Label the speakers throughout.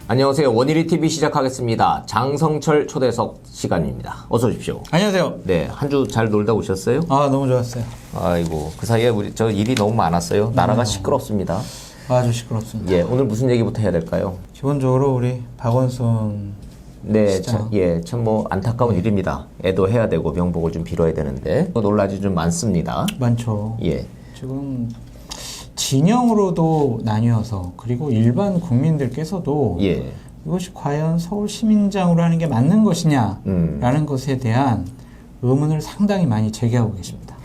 Speaker 1: 안녕하세요. 원일이 TV 시작하겠습니다. 장성철 초대석 시간입니다. 어서 오십시오.
Speaker 2: 안녕하세요.
Speaker 1: 네, 한 주 잘 놀다 오셨어요?
Speaker 2: 아, 너무 좋았어요.
Speaker 1: 아이고, 그 사이에 저 일이 너무 많았어요. 나라가 시끄럽습니다.
Speaker 2: 아주 시끄럽습니다.
Speaker 1: 예, 오늘 무슨 얘기부터 해야 될까요?
Speaker 2: 기본적으로 우리 박원순
Speaker 1: 네, 참 뭐 안타까운 일입니다. 애도해야 되고 명복을 좀 빌어야 되는데 논란이 좀 많습니다.
Speaker 2: 많죠.
Speaker 1: 예,
Speaker 2: 지금 진영으로도 나뉘어서 그리고 일반 국민들께서도
Speaker 1: 예,
Speaker 2: 이것이 과연 서울시민장으로 하는 게 맞는 것이냐라는 것에 대한 의문을 상당히 많이 제기하고 계십니다.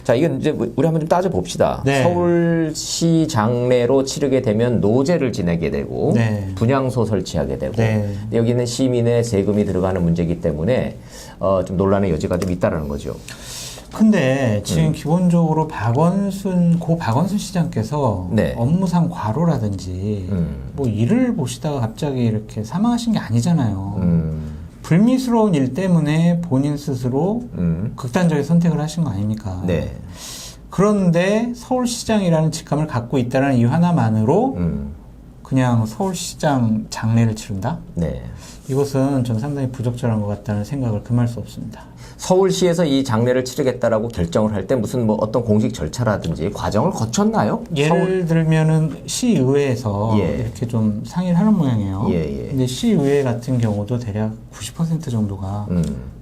Speaker 1: 자, 이건 이제 우리 한번 좀 따져봅시다.
Speaker 2: 네.
Speaker 1: 서울시 장례로 치르게 되면 노제를 지내게 되고
Speaker 2: 네.
Speaker 1: 분향소 설치하게 되고
Speaker 2: 네.
Speaker 1: 여기는 시민의 세금이 들어가는 문제이기 때문에 좀 논란의 여지가 좀 있다라는 거죠.
Speaker 2: 근데 지금 기본적으로 고 박원순 시장께서
Speaker 1: 네.
Speaker 2: 업무상 과로라든지 뭐 일을 보시다가 갑자기 이렇게 사망하신 게 아니잖아요. 불미스러운 일 때문에 본인 스스로 극단적인 선택을 하신 거 아닙니까?
Speaker 1: 네.
Speaker 2: 그런데 서울시장이라는 직함을 갖고 있다는 이유 하나만으로 그냥 서울시장 장례를 치른다?
Speaker 1: 네.
Speaker 2: 이것은 전 상당히 부적절한 것 같다는 생각을 금할 수 없습니다.
Speaker 1: 서울시에서 이 장례를 치르겠다라고 결정을 할 때 무슨 뭐 어떤 공식 절차라든지 과정을 거쳤나요?
Speaker 2: 예를 들면은 시의회에서
Speaker 1: 예.
Speaker 2: 이렇게 좀 상의를 하는 모양이에요.
Speaker 1: 예, 예.
Speaker 2: 근데 시의회 같은 경우도 대략 90% 정도가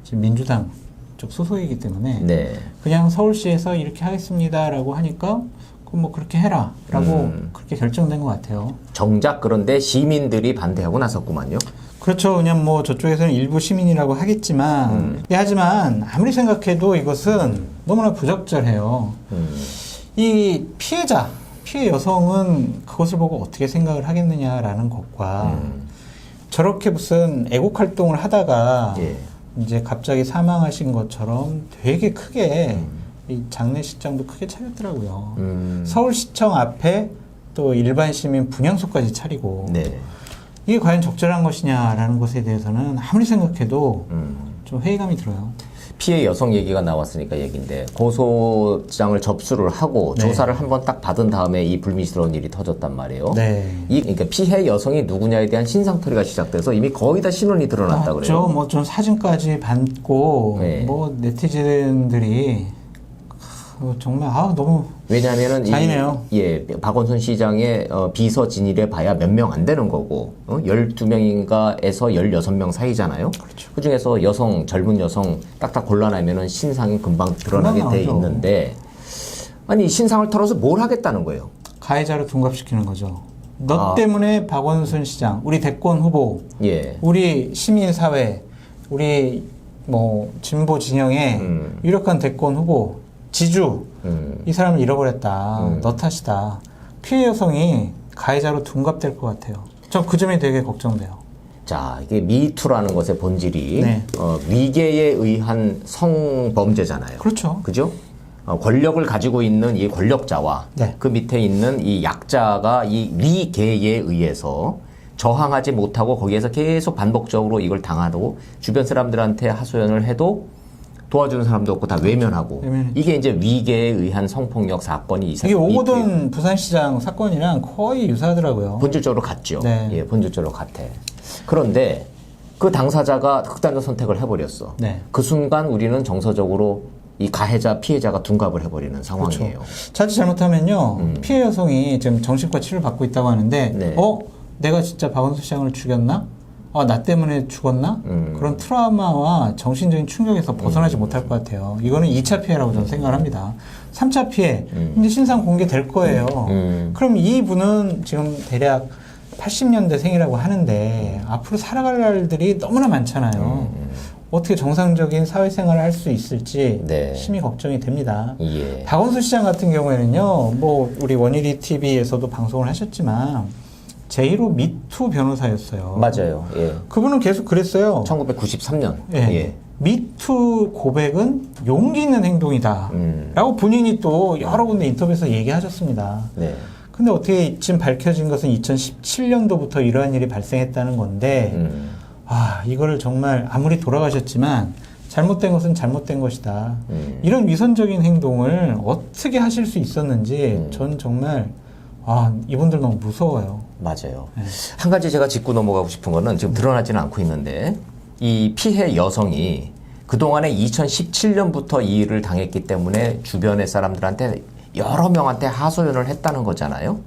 Speaker 2: 지금 민주당 쪽 소속이기 때문에
Speaker 1: 네.
Speaker 2: 그냥 서울시에서 이렇게 하겠습니다라고 하니까 그럼 뭐 그렇게 해라라고 그렇게 결정된 것 같아요.
Speaker 1: 정작 그런데 시민들이 반대하고 나섰구만요.
Speaker 2: 그렇죠. 그냥 뭐 저쪽에서는 일부 시민이라고 하겠지만, 하지만 아무리 생각해도 이것은 너무나 부적절해요. 이 피해 여성은 그것을 보고 어떻게 생각을 하겠느냐라는 것과 저렇게 무슨 애국 활동을 하다가
Speaker 1: 예.
Speaker 2: 이제 갑자기 사망하신 것처럼 되게 크게 이 장례식장도 크게 차렸더라고요. 서울시청 앞에 또 일반 시민 분향소까지 차리고.
Speaker 1: 네.
Speaker 2: 이게 과연 적절한 것이냐라는 것에 대해서는 아무리 생각해도 좀 회의감이 들어요.
Speaker 1: 피해 여성 얘기가 나왔으니까 얘기인데 고소장을 접수를 하고
Speaker 2: 네.
Speaker 1: 조사를 한번 딱 받은 다음에 이 불미스러운 일이 터졌단 말이에요.
Speaker 2: 네.
Speaker 1: 그러니까 피해 여성이 누구냐에 대한 신상털이가 시작돼서 이미 거의 다 신원이 드러났다 그래요.
Speaker 2: 뭐 전 사진까지 받고
Speaker 1: 네.
Speaker 2: 뭐 네티즌들이 정말 너무
Speaker 1: 왜냐하면은
Speaker 2: 잔인해요.
Speaker 1: 박원순 시장의 비서 진일에 봐야 몇 명 안 되는 거고 12명인가에서 16명 사이잖아요.
Speaker 2: 그렇죠.
Speaker 1: 그중에서 젊은 여성 딱딱 골라내면은 신상이 금방 드러나게 돼
Speaker 2: 나오죠.
Speaker 1: 있는데 아니 신상을 털어서 뭘 하겠다는 거예요.
Speaker 2: 가해자로 둔갑시키는 거죠. 너
Speaker 1: 아.
Speaker 2: 때문에 박원순 시장, 우리 대권 후보,
Speaker 1: 예.
Speaker 2: 우리 시민사회, 우리 뭐 진보 진영의 유력한 대권 후보, 지주, 이 사람을 잃어버렸다. 너 탓이다. 피해 여성이 가해자로 둔갑될 것 같아요. 전 그 점이 되게 걱정돼요.
Speaker 1: 자, 이게 미투라는 것의 본질이
Speaker 2: 네.
Speaker 1: 위계에 의한 성범죄잖아요.
Speaker 2: 그렇죠.
Speaker 1: 그죠? 권력을 가지고 있는 이 권력자와
Speaker 2: 네.
Speaker 1: 그 밑에 있는 이 약자가 이 위계에 의해서 저항하지 못하고 거기에서 계속 반복적으로 이걸 당하고 주변 사람들한테 하소연을 해도 도와주는 사람도 없고 다 외면하고 이게 이제 위계에 의한 성폭력 사건이
Speaker 2: 이게 오거돈 부산시장 사건이랑 거의 유사하더라고요.
Speaker 1: 본질적으로 같죠.
Speaker 2: 네.
Speaker 1: 예, 본질적으로 같아. 그런데 그 당사자가 극단적 선택을 해버렸어.
Speaker 2: 네.
Speaker 1: 그 순간 우리는 정서적으로 이 가해자, 피해자가 둔갑을 해버리는 상황이에요.
Speaker 2: 그렇죠. 자칫 잘못하면요. 피해 여성이 지금 정신과 치료를 받고 있다고 하는데
Speaker 1: 네.
Speaker 2: 내가 진짜 박원순 시장을 죽였나? 나 때문에 죽었나? 그런 트라우마와 정신적인 충격에서 벗어나지 못할 것 같아요. 이거는 2차 피해라고 저는 생각을 합니다. 3차 피해, 이제 신상 공개될 거예요. 그럼 이분은 지금 대략 80년대 생이라고 하는데 앞으로 살아갈 날들이 너무나 많잖아요. 어떻게 정상적인 사회생활을 할 수 있을지
Speaker 1: 네.
Speaker 2: 심히 걱정이 됩니다.
Speaker 1: 예.
Speaker 2: 박원순 시장 같은 경우에는요, 뭐 우리 원일이 TV에서도 방송을 하셨지만 제1호 미투 변호사였어요.
Speaker 1: 맞아요. 예.
Speaker 2: 그분은 계속 그랬어요.
Speaker 1: 1993년.
Speaker 2: 예.
Speaker 1: 예.
Speaker 2: 미투 고백은 용기 있는 행동이다. 라고 본인이 또 여러 군데 인터뷰에서 얘기하셨습니다.
Speaker 1: 네.
Speaker 2: 근데 어떻게 지금 밝혀진 것은 2017년도부터 이러한 일이 발생했다는 건데, 이거를 정말 아무리 돌아가셨지만 잘못된 것은 잘못된 것이다. 이런 위선적인 행동을 어떻게 하실 수 있었는지 전 정말 이분들 너무 무서워요.
Speaker 1: 맞아요.
Speaker 2: 네.
Speaker 1: 한 가지 제가 짚고 넘어가고 싶은 거는 지금 드러나지는 않고 있는데 이 피해 여성이 그동안에 2017년부터 이 일을 당했기 때문에 주변의 사람들한테 여러 명한테 하소연을 했다는 거잖아요.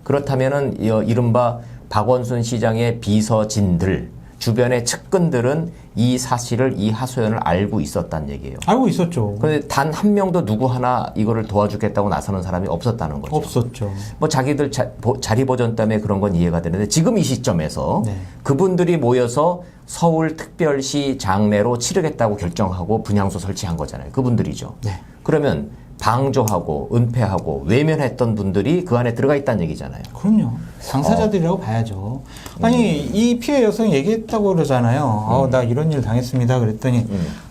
Speaker 1: 그렇다면은 이른바 박원순 시장의 비서진들, 주변의 측근들은 이 사실을, 이 하소연을 알고 있었다는 얘기예요.
Speaker 2: 알고 있었죠.
Speaker 1: 그런데 단 한 명도 누구 하나 이거를 도와주겠다고 나서는 사람이 없었다는 거죠.
Speaker 2: 없었죠.
Speaker 1: 뭐 자기들 자리 보전 때문에 그런 건 이해가 되는데 지금 이 시점에서
Speaker 2: 네.
Speaker 1: 그분들이 모여서 서울특별시 장례로 치르겠다고 결정하고 분향소 설치한 거잖아요. 그분들이죠.
Speaker 2: 네.
Speaker 1: 그러면 방조하고 은폐하고 외면했던 분들이 그 안에 들어가 있다는 얘기잖아요.
Speaker 2: 그럼요. 당사자들이라고 봐야죠. 아니, 이 피해 여성이 얘기했다고 그러잖아요. 나 이런 일 당했습니다. 그랬더니,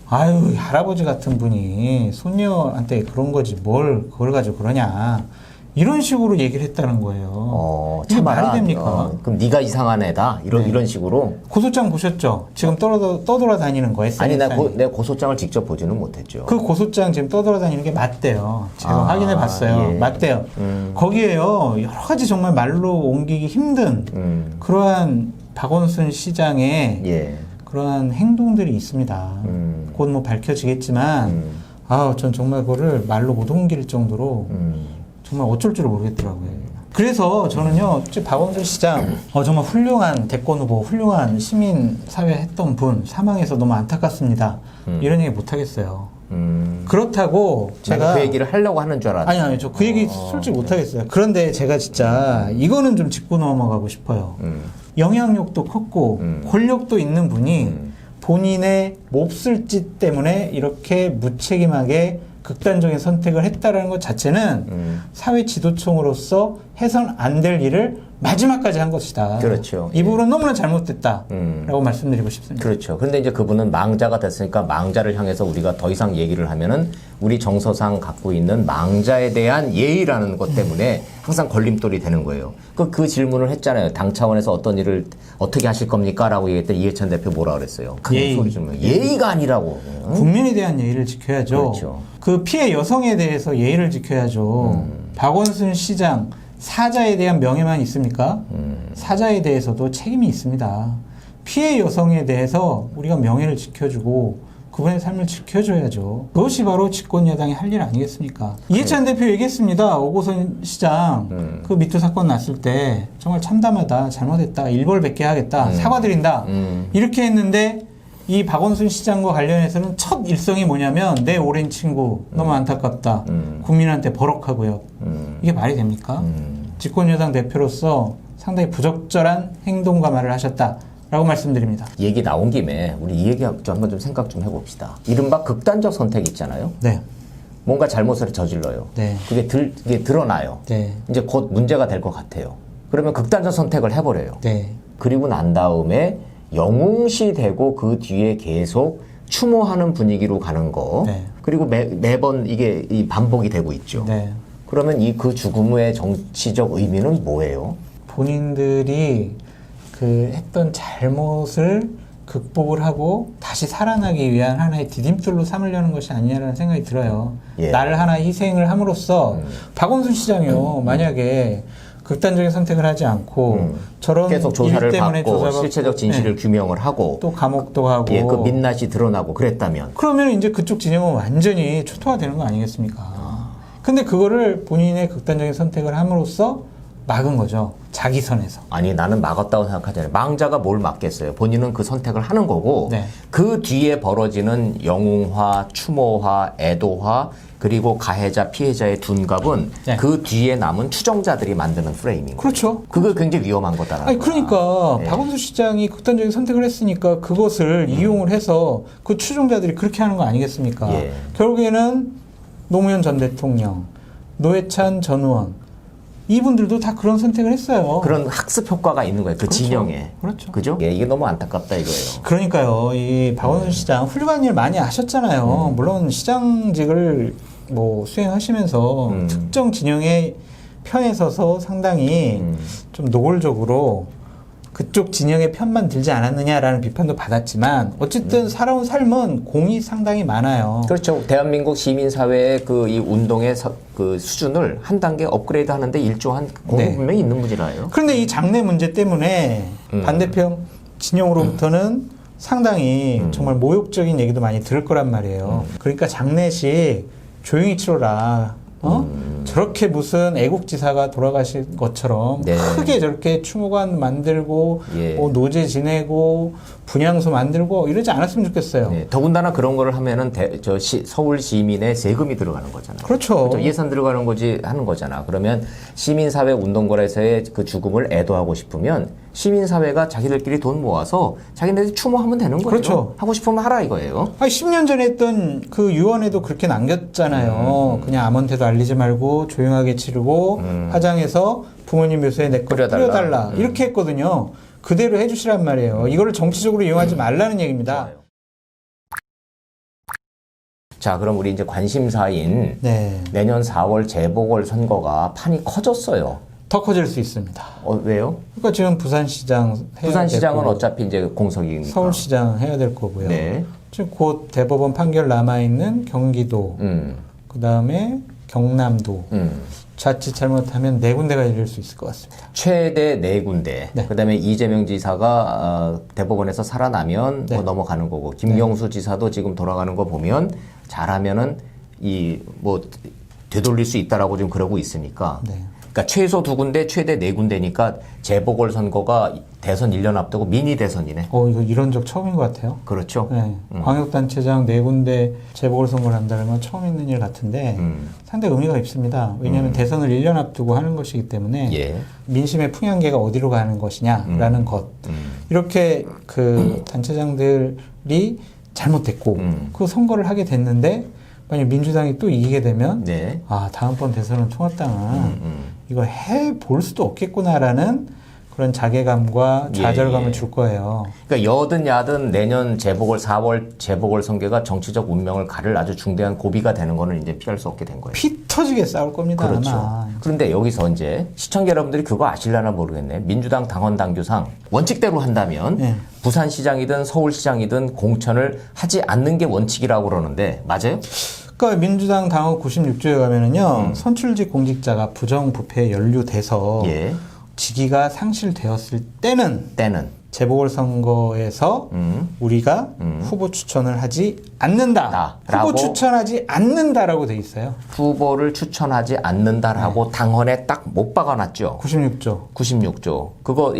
Speaker 2: 아유, 할아버지 같은 분이 손녀한테 그런 거지 뭘 그걸 가지고 그러냐. 이런 식으로 얘기를 했다는 거예요. 이게 말이 됩니까?
Speaker 1: 그럼 네가 이상한 애다. 이런 식으로.
Speaker 2: 고소장 보셨죠? 지금 떠돌아다니는 거
Speaker 1: 아니,
Speaker 2: SNS에.
Speaker 1: 내 고소장을 직접 보지는 못했죠.
Speaker 2: 그 고소장 지금 떠돌아다니는 게 맞대요. 제가 확인해 봤어요.
Speaker 1: 예.
Speaker 2: 맞대요. 거기에요. 여러 가지 정말 말로 옮기기 힘든 그러한 박원순 시장의
Speaker 1: 예.
Speaker 2: 그러한 행동들이 있습니다. 곧 뭐 밝혀지겠지만 전 정말 그거를 말로 못 옮길 정도로 정말 어쩔 줄을 모르겠더라고요. 그래서 저는요, 박원순 시장, 정말 훌륭한 대권 후보, 훌륭한 시민사회 했던 분, 사망해서 너무 안타깝습니다. 이런 얘기 못 하겠어요. 그렇다고 제가.
Speaker 1: 그 얘기를 하려고 하는 줄 알았는데.
Speaker 2: 아니, 저 그 얘기 솔직히 못 하겠어요. 그런데 제가 진짜 이거는 좀 짚고 넘어가고 싶어요. 영향력도 컸고, 권력도 있는 분이 본인의 몹쓸 짓 때문에 이렇게 무책임하게 극단적인 선택을 했다라는 것 자체는 사회 지도층으로서 해선 안 될 일을 마지막까지 한 것이다.
Speaker 1: 그렇죠.
Speaker 2: 이 부분은 너무나 잘못됐다라고 말씀드리고 싶습니다.
Speaker 1: 그렇죠. 그런데 이제 그분은 망자가 됐으니까 망자를 향해서 우리가 더 이상 얘기를 하면은 우리 정서상 갖고 있는 망자에 대한 예의라는 것 때문에 항상 걸림돌이 되는 거예요. 그 질문을 했잖아요. 당 차원에서 어떤 일을 어떻게 하실 겁니까? 라고 얘기했더니 이해찬 대표 뭐라 그랬어요? 큰
Speaker 2: 예의.
Speaker 1: 소리 좀 예의가 아니라고.
Speaker 2: 국민에 대한 예의를 지켜야죠.
Speaker 1: 그렇죠.
Speaker 2: 그 피해 여성에 대해서 예의를 지켜야죠. 박원순 시장 사자에 대한 명예만 있습니까? 사자에 대해서도 책임이 있습니다. 피해 여성에 대해서 우리가 명예를 지켜주고 그분의 삶을 지켜줘야죠. 그것이 바로 집권 여당이 할 일 아니겠습니까? 이해찬 대표 얘기했습니다. 오고선 시장 그 미투 사건 났을 때 정말 참담하다, 잘못했다, 일벌백계 하겠다, 사과드린다 이렇게 했는데 이 박원순 시장과 관련해서는 첫 일성이 뭐냐면 내 오랜 친구 너무 안타깝다. 국민한테 버럭하고요. 이게 말이 됩니까? 집권여당 대표로서 상당히 부적절한 행동과 말을 하셨다라고 말씀드립니다.
Speaker 1: 얘기 나온 김에 우리 이 얘기 좀 한번 좀 생각 좀 해봅시다. 이른바 극단적 선택 있잖아요.
Speaker 2: 네.
Speaker 1: 뭔가 잘못을 저질러요.
Speaker 2: 네.
Speaker 1: 그게 드러나요.
Speaker 2: 네.
Speaker 1: 이제 곧 문제가 될 것 같아요. 그러면 극단적 선택을 해버려요.
Speaker 2: 네.
Speaker 1: 그리고 난 다음에 영웅시되고 그 뒤에 계속 추모하는 분위기로 가는 거.
Speaker 2: 네.
Speaker 1: 그리고 매번 이게 반복이 되고 있죠.
Speaker 2: 네.
Speaker 1: 그러면 그 죽음 후의 정치적 의미는 뭐예요?
Speaker 2: 본인들이 그 했던 잘못을 극복을 하고 다시 살아나기 위한 하나의 디딤돌로 삼으려는 것이 아니냐라는 생각이 들어요.
Speaker 1: 예.
Speaker 2: 나를 하나 희생을 함으로써 박원순 시장이요. 만약에 극단적인 선택을 하지 않고 저런
Speaker 1: 계속 조사를
Speaker 2: 일 때문에
Speaker 1: 받고
Speaker 2: 조사받고
Speaker 1: 실체적 진실을 규명을 하고
Speaker 2: 또 감옥도 가고
Speaker 1: 그 민낯이 드러나고 그랬다면
Speaker 2: 그러면 이제 그쪽 진영은 완전히 초토화되는 거 아니겠습니까? 근데 그거를 본인의 극단적인 선택을 함으로써 막은 거죠. 자기 선에서.
Speaker 1: 아니 나는 막았다고 생각하잖아요. 망자가 뭘 막겠어요. 본인은 그 선택을 하는 거고
Speaker 2: 네.
Speaker 1: 그 뒤에 벌어지는 영웅화, 추모화, 애도화 그리고 가해자, 피해자의 둔갑은
Speaker 2: 네.
Speaker 1: 그 뒤에 남은 추정자들이 만드는 프레임인 거예요.
Speaker 2: 그렇죠.
Speaker 1: 그거 굉장히 위험한 거다라는
Speaker 2: 아니
Speaker 1: 거야.
Speaker 2: 그러니까
Speaker 1: 예.
Speaker 2: 박원순 시장이 극단적인 선택을 했으니까 그것을 이용을 해서 그 추종자들이 그렇게 하는 거 아니겠습니까?
Speaker 1: 예.
Speaker 2: 결국에는 노무현 전 대통령, 노회찬 전 의원 이분들도 다 그런 선택을 했어요.
Speaker 1: 그런 학습 효과가 있는 거예요. 그
Speaker 2: 그렇죠.
Speaker 1: 진영에.
Speaker 2: 그렇죠.
Speaker 1: 그죠? 예, 이게 너무 안타깝다 이거예요.
Speaker 2: 그러니까요. 이 박원순 시장 훌륭한 일 많이 하셨잖아요. 물론 시장직을 뭐 수행하시면서 특정 진영의 편에 서서 상당히 좀 노골적으로 그쪽 진영의 편만 들지 않았느냐라는 비판도 받았지만 어쨌든 살아온 삶은 공이 상당히 많아요.
Speaker 1: 그렇죠. 대한민국 시민사회의 이 운동의 그 수준을 한 단계 업그레이드 하는데 일조한 공이 분명히 있는 분이라요.
Speaker 2: 그런데 이 장래 문제 때문에 반대편 진영으로부터는 상당히 정말 모욕적인 얘기도 많이 들을 거란 말이에요. 그러니까 장례식 조용히 치러라. 저렇게 무슨 애국지사가 돌아가신 것처럼
Speaker 1: 네.
Speaker 2: 크게 저렇게 추모관 만들고
Speaker 1: 예.
Speaker 2: 노제 지내고 분향소 만들고 이러지 않았으면 좋겠어요.
Speaker 1: 네, 더군다나 그런 거를 하면은 서울 시민의 세금이 들어가는 거잖아요.
Speaker 2: 그렇죠.
Speaker 1: 예산 들어가는 거지 하는 거잖아. 그러면 시민사회 운동권에서의 그 죽음을 애도하고 싶으면 시민사회가 자기들끼리 돈 모아서 자기네들이 추모하면 되는 거예요.
Speaker 2: 그렇죠.
Speaker 1: 하고 싶으면 하라 이거예요.
Speaker 2: 아니, 10년 전에 했던 그 유언에도 그렇게 남겼잖아요. 그냥 아무한테도 알리지 말고 조용하게 치르고 화장해서 부모님 묘소에 내 거 뿌려달라. 이렇게 했거든요. 그대로 해주시란 말이에요. 이거를 정치적으로 이용하지 말라는 얘기입니다.
Speaker 1: 좋아요. 자, 그럼 우리 이제 관심사인
Speaker 2: 네.
Speaker 1: 내년 4월 재보궐선거가 판이 커졌어요.
Speaker 2: 더 커질 수 있습니다.
Speaker 1: 왜요?
Speaker 2: 그러니까 지금 부산시장 해야
Speaker 1: 부산시장은
Speaker 2: 되고,
Speaker 1: 어차피 이제 공석이니까.
Speaker 2: 서울시장 해야 될 거고요.
Speaker 1: 네.
Speaker 2: 지금 곧 대법원 판결 남아있는 경기도, 그 다음에 경남도, 자칫 잘못하면 4군데가 열릴 수 있을 것 같습니다.
Speaker 1: 최대 4군데.
Speaker 2: 네.
Speaker 1: 그다음에 이재명 지사가 대법원에서 살아나면
Speaker 2: 네.
Speaker 1: 뭐 넘어가는 거고 김경수 지사도 지금 돌아가는 거 보면 잘하면은 되돌릴 수 있다라고 지금 그러고 있으니까.
Speaker 2: 네.
Speaker 1: 그러니까 최소 2군데, 최대 4군데니까 재보궐선거가 대선 1년 앞두고 미니 대선이네.
Speaker 2: 이거 이런 적 처음인 것 같아요.
Speaker 1: 그렇죠.
Speaker 2: 네. 광역단체장 4군데 재보궐선거를 한다는 건 처음 있는 일 같은데 상당히 의미가 있습니다. 왜냐하면 대선을 1년 앞두고 하는 것이기 때문에
Speaker 1: 예.
Speaker 2: 민심의 풍향계가 어디로 가는 것이냐라는 것. 이렇게 그 단체장들이 잘못됐고 그 선거를 하게 됐는데 만약 민주당이 또 이기게 되면
Speaker 1: 네.
Speaker 2: 다음번 대선은 통합당은 이걸 해볼 수도 없겠구나라는 그런 자괴감과 좌절감을
Speaker 1: 예.
Speaker 2: 줄 거예요.
Speaker 1: 그러니까 여든 야든 내년 4월 재보궐선거가 정치적 운명을 가를 아주 중대한 고비가 되는 거는 이제 피할 수 없게 된 거예요.
Speaker 2: 피 터지게 싸울 겁니다.
Speaker 1: 그렇죠.
Speaker 2: 아마.
Speaker 1: 그런데 여기서 이제 시청자 여러분들이 그거 아실려나 모르겠네. 민주당 당원 당규상 원칙대로 한다면
Speaker 2: 네.
Speaker 1: 부산시장이든 서울시장이든 공천을 하지 않는 게 원칙이라고 그러는데 맞아요?
Speaker 2: 그러니까 민주당 당원 96조에 가면은요 선출직 공직자가 부정부패에 연루돼서
Speaker 1: 예.
Speaker 2: 직위가 상실되었을 때는 재보궐선거에서 우리가 후보 추천을 하지 않는다. 후보 추천하지 않는다라고 돼 있어요.
Speaker 1: 후보를 추천하지 않는다라고 당헌에 딱 못 박아놨죠.
Speaker 2: 96조.
Speaker 1: 96조. 그거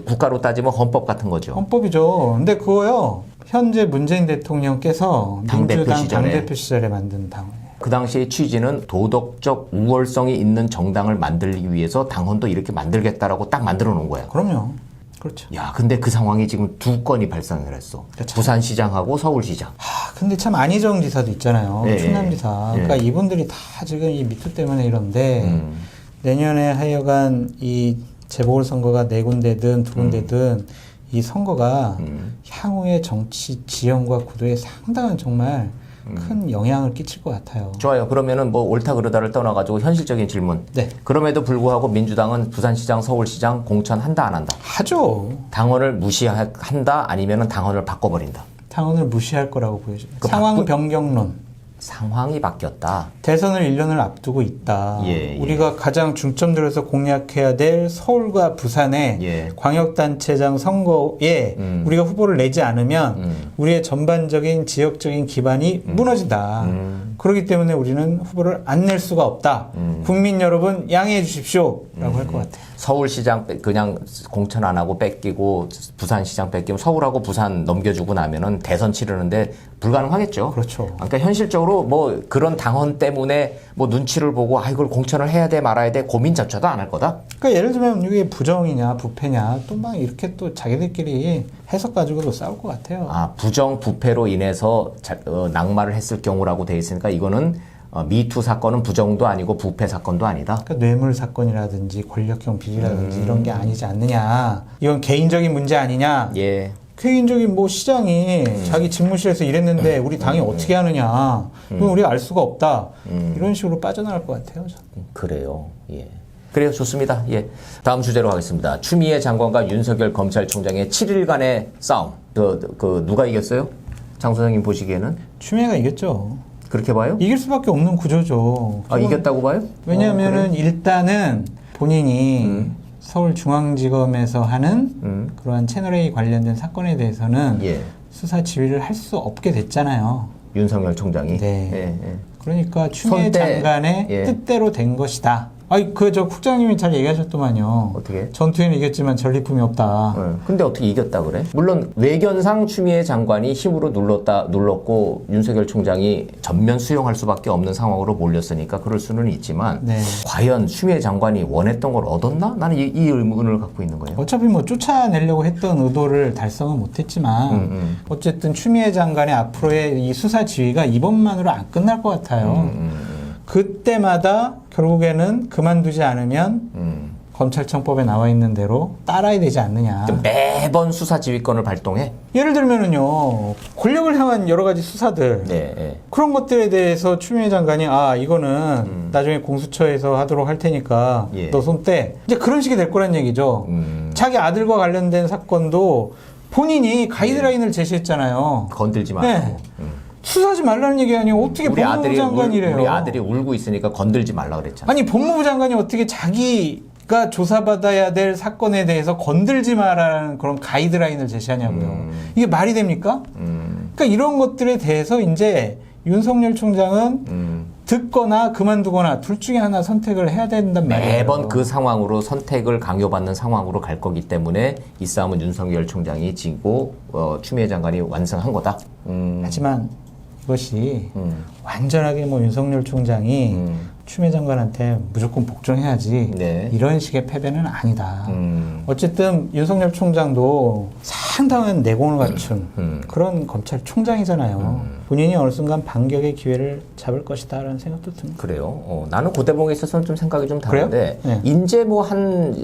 Speaker 1: 국가로 따지면 헌법 같은 거죠.
Speaker 2: 헌법이죠. 근데 그거요. 현재 문재인 대통령께서 민주당 당대표 시절에 만든 당원이에요.
Speaker 1: 그 당시의 취지는 도덕적 우월성이 있는 정당을 만들기 위해서 당헌도 이렇게 만들겠다라고 딱 만들어 놓은 거야.
Speaker 2: 그럼요. 그렇죠.
Speaker 1: 야, 근데 그 상황이 지금 2건이 발생을 했어.
Speaker 2: 그렇죠.
Speaker 1: 부산시장하고 서울시장.
Speaker 2: 근데 참 안희정 지사도 있잖아요.
Speaker 1: 예,
Speaker 2: 충남지사.
Speaker 1: 예.
Speaker 2: 그러니까 이분들이 다 지금 이 미투 때문에 이런데 내년에 하여간 이 재보궐선거가 4군데든 2군데든 이 선거가 향후의 정치 지형과 구도에 상당한 정말 큰 영향을 끼칠 것 같아요.
Speaker 1: 좋아요. 그러면은 뭐 옳다 그르다를 떠나가지고 현실적인 질문.
Speaker 2: 네.
Speaker 1: 그럼에도 불구하고 민주당은 부산시장, 서울시장 공천한다 안 한다?
Speaker 2: 하죠.
Speaker 1: 당원을 무시한다 아니면은 당원을 바꿔버린다?
Speaker 2: 당원을 무시할 거라고 보여집니다. 상황 변경론.
Speaker 1: 상황이 바뀌었다.
Speaker 2: 대선을 1년을 앞두고 있다.
Speaker 1: 예.
Speaker 2: 우리가 가장 중점 들어서 공략해야 될 서울과 부산의
Speaker 1: 예.
Speaker 2: 광역단체장 선거에 우리가 후보를 내지 않으면 우리의 전반적인 지역적인 기반이 무너진다. 그렇기 때문에 우리는 후보를 안 낼 수가 없다. 국민 여러분 양해해 주십시오. 라고 할 것 같아요.
Speaker 1: 서울시장 그냥 공천 안 하고 뺏기고 부산시장 뺏기면 서울하고 부산 넘겨주고 나면은 대선 치르는데 불가능하겠죠.
Speaker 2: 그렇죠.
Speaker 1: 그러니까 현실적으로 뭐 그런 당헌 때문에 뭐 눈치를 보고 이걸 공천을 해야 돼 말아야 돼 고민조차도 안 할 거다.
Speaker 2: 그러니까 예를 들면 이게 부정이냐 부패냐 또 막 이렇게 또 자기들끼리 해석 가지고도 싸울 것 같아요.
Speaker 1: 부정 부패로 인해서 낙마를 했을 경우라고 돼 있으니까 이거는 미투 사건은 부정도 아니고 부패 사건도 아니다.
Speaker 2: 그러니까 뇌물 사건이라든지 권력형 비리라든지 이런 게 아니지 않느냐. 이건 개인적인 문제 아니냐.
Speaker 1: 예.
Speaker 2: 개인적인 뭐 시장이 자기 집무실에서 일했는데 우리 당이 어떻게 하느냐. 그건 우리가 알 수가 없다. 이런 식으로 빠져나갈 것 같아요. 저는.
Speaker 1: 그래요. 예. 그래요. 좋습니다. 예. 다음 주제로 가겠습니다. 추미애 장관과 윤석열 검찰총장의 7일간의 싸움. 누가 이겼어요? 장 소장님 보시기에는?
Speaker 2: 추미애가 이겼죠.
Speaker 1: 그렇게 봐요?
Speaker 2: 이길 수밖에 없는 구조죠.
Speaker 1: 아, 이겼다고 봐요?
Speaker 2: 왜냐하면은
Speaker 1: 그래요?
Speaker 2: 일단은 본인이 서울중앙지검에서 하는 그러한 채널A 관련된 사건에 대해서는
Speaker 1: 예.
Speaker 2: 수사 지휘를 할 수 없게 됐잖아요.
Speaker 1: 윤석열 총장이.
Speaker 2: 네.
Speaker 1: 예, 예.
Speaker 2: 그러니까 추미애
Speaker 1: 선대,
Speaker 2: 장관의
Speaker 1: 예.
Speaker 2: 뜻대로 된 것이다. 아니 저 국장님이 잘 얘기하셨더만요.
Speaker 1: 어떻게?
Speaker 2: 전투에는 이겼지만 전리품이 없다.
Speaker 1: 예. 근데 어떻게 이겼다 그래? 물론 외견상 추미애 장관이 힘으로 눌렀고 윤석열 총장이 전면 수용할 수밖에 없는 상황으로 몰렸으니까 그럴 수는 있지만
Speaker 2: 네.
Speaker 1: 과연 추미애 장관이 원했던 걸 얻었나? 나는 이 의문을 갖고 있는 거예요.
Speaker 2: 어차피 뭐 쫓아내려고 했던 의도를 달성은 못했지만 어쨌든 추미애 장관의 앞으로의 이 수사 지휘가 이번만으로 안 끝날 것 같아요. 그때마다 결국에는 그만두지 않으면 검찰청법에 나와 있는 대로 따라야 되지 않느냐.
Speaker 1: 매번 수사 지휘권을 발동해?
Speaker 2: 예를 들면은요, 권력을 향한 여러 가지 수사들,
Speaker 1: 네. 네.
Speaker 2: 그런 것들에 대해서 추미애 장관이 이거는 나중에 공수처에서 하도록 할 테니까
Speaker 1: 예.
Speaker 2: 너 손 떼. 이제 그런 식이 될 거란 얘기죠. 자기 아들과 관련된 사건도 본인이 가이드라인을 제시했잖아요.
Speaker 1: 건들지 말고.
Speaker 2: 네. 수사하지 말라는 얘기 아니에요. 어떻게 법무부 장관이래요.
Speaker 1: 우리 아들이 울고 있으니까 건들지 말라 그랬잖아.
Speaker 2: 아니 법무부 장관이 어떻게 자기가 조사받아야 될 사건에 대해서 건들지 마라는 그런 가이드라인을 제시하냐고요. 이게 말이 됩니까? 그러니까 이런 것들에 대해서 이제 윤석열 총장은 듣거나 그만두거나 둘 중에 하나 선택을 해야 된단 말이에요.
Speaker 1: 매번 그 상황으로 선택을 강요받는 상황으로 갈 거기 때문에 이 싸움은 윤석열 총장이 지고 추미애 장관이 완성한 거다.
Speaker 2: 하지만 이것이 완전하게 뭐 윤석열 총장이 추미애 장관한테 무조건 복종해야지
Speaker 1: 네.
Speaker 2: 이런 식의 패배는 아니다. 어쨌든 윤석열 총장도 상당한 내공을 갖춘 그런 검찰총장이잖아요. 본인이 어느 순간 반격의 기회를 잡을 것이다라는 생각도 듭니다.
Speaker 1: 그래요. 나는 그 대목에 있어서는 좀 생각이 좀 다른데
Speaker 2: 네.
Speaker 1: 이제 뭐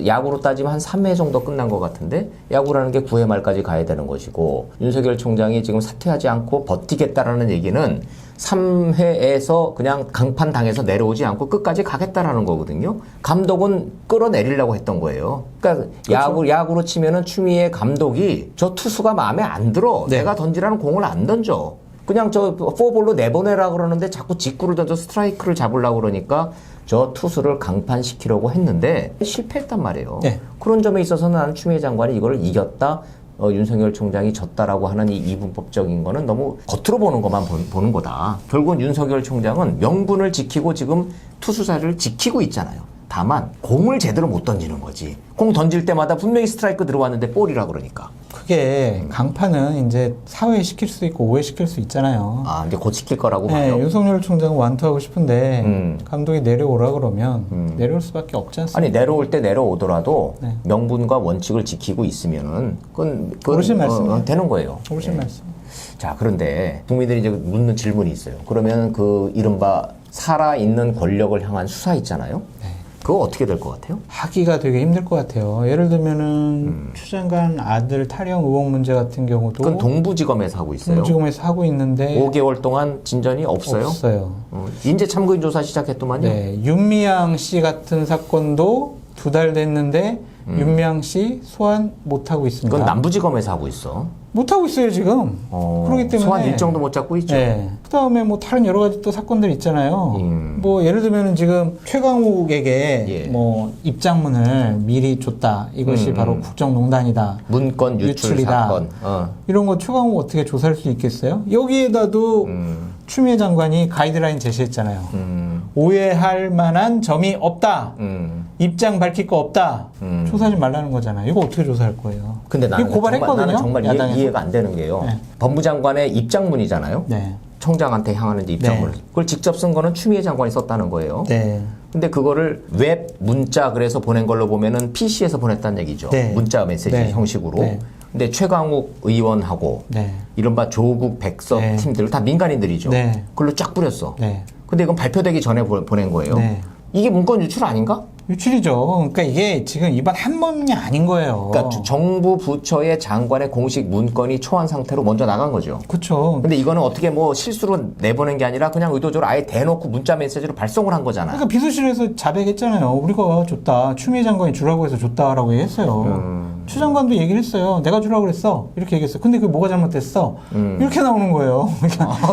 Speaker 1: 야구로 따지면 한 3회 정도 끝난 것 같은데 야구라는 게 9회 말까지 가야 되는 것이고 윤석열 총장이 지금 사퇴하지 않고 버티겠다라는 얘기는 3회에서 그냥 강판 당해서 내려오지 않고 끝까지 가겠다라는 거거든요. 감독은 끌어내리려고 했던 거예요. 그러니까
Speaker 2: 그렇죠.
Speaker 1: 야구로 치면은 추미애 감독이 저 투수가 마음에 안 들어.
Speaker 2: 네.
Speaker 1: 내가 던지라는 공을 안 던져. 그냥 저 포볼로 내보내라 그러는데 자꾸 직구를 던져 스트라이크를 잡으려고 그러니까 저 투수를 강판시키려고 했는데 실패했단 말이에요.
Speaker 2: 네.
Speaker 1: 그런 점에 있어서는 나는 추미애 장관이 이걸 이겼다. 윤석열 총장이 졌다라고 하는 이 이분법적인 거는 너무 겉으로 보는 것만 보는 거다. 결국은 윤석열 총장은 명분을 지키고 지금 투수자를 지키고 있잖아요. 다만 공을 제대로 못 던지는 거지. 공 던질 때마다 분명히 스트라이크 들어왔는데 볼이라 그러니까.
Speaker 2: 그게 강판은 이제 4회 시킬 수 있고 5회 시킬 수 있잖아요.
Speaker 1: 이제 곧 시킬 거라고
Speaker 2: 네,
Speaker 1: 봐요.
Speaker 2: 윤석열 총장은 완투하고 싶은데 감독이 내려오라 그러면 내려올 수밖에 없지 않습니까?
Speaker 1: 아니 내려올 때 내려오더라도
Speaker 2: 네.
Speaker 1: 명분과 원칙을 지키고 있으면은 그건
Speaker 2: 옳으신 말씀이에요.
Speaker 1: 되는 거예요.
Speaker 2: 옳으신
Speaker 1: 네.
Speaker 2: 말씀.
Speaker 1: 자, 그런데 국민들이 이제 묻는 질문이 있어요. 그러면 그 이른바 살아있는 권력을 향한 수사 있잖아요.
Speaker 2: 네.
Speaker 1: 그거 어떻게 될 것 같아요?
Speaker 2: 하기가 되게 힘들 것 같아요. 예를 들면은 추 장관 아들 탈영 의혹 문제 같은 경우도
Speaker 1: 그건 동부지검에서 하고 있어요.
Speaker 2: 동부지검에서 하고 있는데
Speaker 1: 5개월 동안 진전이 없어요.
Speaker 2: 없어요.
Speaker 1: 인재 참고인 조사 시작했더만요.
Speaker 2: 네, 윤미향 씨 같은 사건도 2달 됐는데 윤미향 씨 소환 못 하고 있습니다.
Speaker 1: 그건 남부지검에서 하고 있어.
Speaker 2: 못 하고 있어요 지금. 그렇기 때문에
Speaker 1: 소환 일정도 못 잡고 있죠.
Speaker 2: 네. 그다음에 뭐 다른 여러 가지 또 사건들 있잖아요. 뭐 예를 들면은 지금 최강욱에게
Speaker 1: 예.
Speaker 2: 뭐 입장문을 미리 줬다. 이것이 바로 국정농단이다.
Speaker 1: 문건 유출
Speaker 2: 유출이다.
Speaker 1: 사건.
Speaker 2: 이런 거 최강욱 어떻게 조사할 수 있겠어요? 여기에다도 추미애 장관이 가이드라인 제시했잖아요. 오해할 만한 점이 없다. 입장 밝힐 거 없다. 조사하지 말라는 거잖아요. 이거 어떻게 조사할 거예요?
Speaker 1: 근데 나는
Speaker 2: 이거 고발했거든요.
Speaker 1: 나는 정말
Speaker 2: 야당에서.
Speaker 1: 이해가 안 되는 게요.
Speaker 2: 네.
Speaker 1: 법무장관의 입장문이잖아요.
Speaker 2: 네.
Speaker 1: 청장한테 향하는 이제 입장문을.
Speaker 2: 네.
Speaker 1: 그걸 직접 쓴 거는 추미애 장관이 썼다는 거예요.
Speaker 2: 네.
Speaker 1: 근데 그거를 웹 문자 그래서 보낸 걸로 보면은 PC에서 보냈다는 얘기죠.
Speaker 2: 네.
Speaker 1: 문자 메시지
Speaker 2: 네.
Speaker 1: 형식으로.
Speaker 2: 네.
Speaker 1: 근데 최강욱 의원하고
Speaker 2: 네.
Speaker 1: 이른바 조국 백석
Speaker 2: 네.
Speaker 1: 팀들 다 민간인들이죠.
Speaker 2: 네.
Speaker 1: 그걸로 쫙 뿌렸어.
Speaker 2: 네.
Speaker 1: 근데 이건 발표되기 전에 보낸 거예요.
Speaker 2: 네.
Speaker 1: 이게 문건 유출 아닌가?
Speaker 2: 유출이죠. 그러니까 이게 지금 이번 한 번이 아닌 거예요.
Speaker 1: 그러니까 정부 부처의 장관의 공식 문건이 초안 상태로 먼저 나간 거죠.
Speaker 2: 그렇죠.
Speaker 1: 근데 이거는 어떻게 뭐 실수로 내보낸 게 아니라 그냥 의도적으로 아예 대놓고 문자 메시지로 발송을 한 거잖아.
Speaker 2: 그러니까 비서실에서 자백했잖아요. 우리가 줬다. 추미애 장관이 주라고 해서 줬다라고 얘기했어요. 추 장관도 얘기를 했어요. 내가 주라고 그랬어. 이렇게 얘기했어. 근데 그게 뭐가 잘못됐어? 이렇게 나오는 거예요.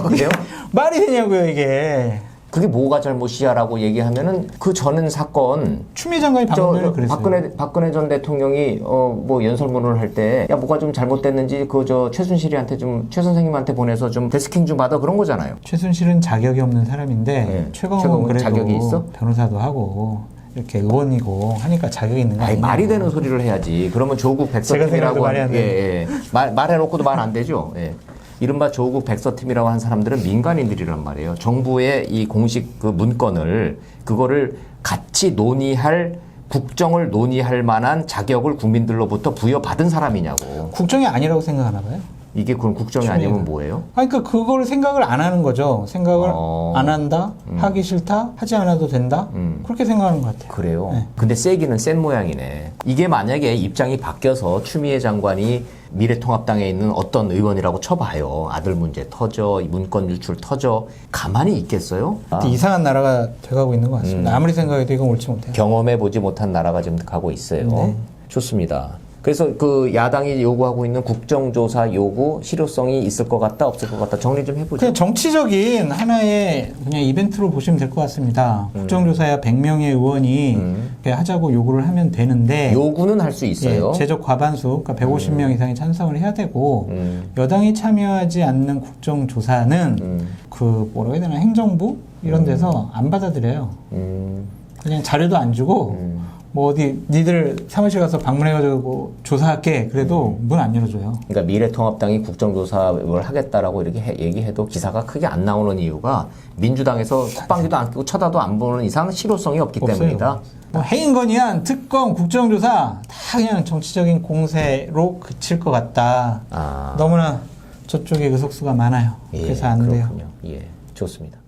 Speaker 1: 그래요?
Speaker 2: 말이 되냐고요, 이게.
Speaker 1: 그게 뭐가 잘못이야라고 얘기하면은 그 전 사건
Speaker 2: 추미애 장관이 방금 전에 그랬어요.
Speaker 1: 박근혜 전 대통령이 뭐 연설문을 할 때 야 뭐가 좀 잘못됐는지 그 저 최순실이한테 좀 최 선생님한테 보내서 좀 데스킹 좀 받아 그런 거잖아요.
Speaker 2: 최순실은 자격이 없는 사람인데
Speaker 1: 네.
Speaker 2: 최강욱은 그래도
Speaker 1: 자격이 있어?
Speaker 2: 변호사도 하고 이렇게 의원이고 하니까 자격이 있는 거
Speaker 1: 아니
Speaker 2: 아니냐.
Speaker 1: 말이 되는 소리를 해야지. 그러면 조국
Speaker 2: 제가 생각해도
Speaker 1: 백서팀이라고
Speaker 2: 말이 안
Speaker 1: 예. 말해놓고도 말 안 되죠. 예. 이른바 조국 백서팀이라고 한 사람들은 민간인들이란 말이에요. 정부의 이 공식 그 문건을 그거를 같이 논의할 국정을 논의할 만한 자격을 국민들로부터 부여받은 사람이냐고.
Speaker 2: 국정이 아니라고 생각하나 봐요.
Speaker 1: 이게 그럼 국정이 아니면 뭐예요?
Speaker 2: 아니, 그러니까 그걸 생각을 안 하는 거죠. 생각을 안 한다, 하기 싫다, 하지 않아도 된다. 그렇게 생각하는 것 같아요.
Speaker 1: 그래요.
Speaker 2: 네.
Speaker 1: 근데 세기는 센 모양이네. 이게 만약에 입장이 바뀌어서 추미애 장관이 미래통합당에 있는 어떤 의원이라고 쳐봐요. 아들 문제 터져, 문건 유출 터져. 가만히 있겠어요?
Speaker 2: 이상한 나라가 돼가고 있는 것 같습니다. 아무리 생각해도 이건 옳지 못해요.
Speaker 1: 경험해보지 못한 나라가 지금 가고 있어요.
Speaker 2: 네.
Speaker 1: 좋습니다. 그래서 그 야당이 요구하고 있는 국정조사 요구 실효성이 있을 것 같다 없을 것 같다 정리 좀 해보죠.
Speaker 2: 그냥 정치적인 하나의 그냥 이벤트로 보시면 될 것 같습니다. 국정조사야 100명의 의원이 이렇게 하자고 요구를 하면 되는데
Speaker 1: 요구는 할 수 있어요.
Speaker 2: 예, 제적 과반수, 그러니까 150명 이상이 찬성을 해야 되고 여당이 참여하지 않는 국정조사는 그 뭐라고 해야 되나 행정부 이런 데서 안 받아들여요. 그냥 자료도 안 주고 뭐 어디 니들 사무실 가서 방문해가지고 조사할게 그래도 문 안 열어줘요.
Speaker 1: 그러니까 미래통합당이 국정조사를 하겠다라고 이렇게 얘기해도 기사가 크게 안 나오는 이유가 민주당에서 콧방귀도 안 끼고 쳐다도 안 보는 이상 실효성이 없기
Speaker 2: 없어요.
Speaker 1: 때문이다.
Speaker 2: 뭐 해임건의안, 특검, 국정조사 다 그냥 정치적인 공세로 그칠 것 같다.
Speaker 1: 아.
Speaker 2: 너무나 저쪽에 의석수가 많아요.
Speaker 1: 예,
Speaker 2: 그래서 안 돼요.
Speaker 1: 그렇군요. 예, 좋습니다.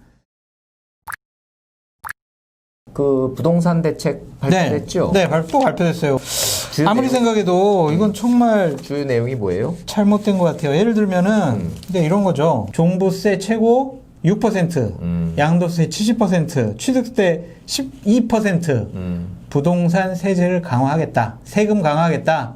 Speaker 1: 그 부동산 대책 발표됐죠?
Speaker 2: 네, 또 발표됐어요. 아무리 생각해도 이건 정말
Speaker 1: 주요 내용이 뭐예요?
Speaker 2: 잘못된 것 같아요. 예를 들면은 근데 이런 거죠. 종부세 최고 6%, 양도세 70%, 취득세 12%, 부동산 세제를 강화하겠다. 세금 강화하겠다.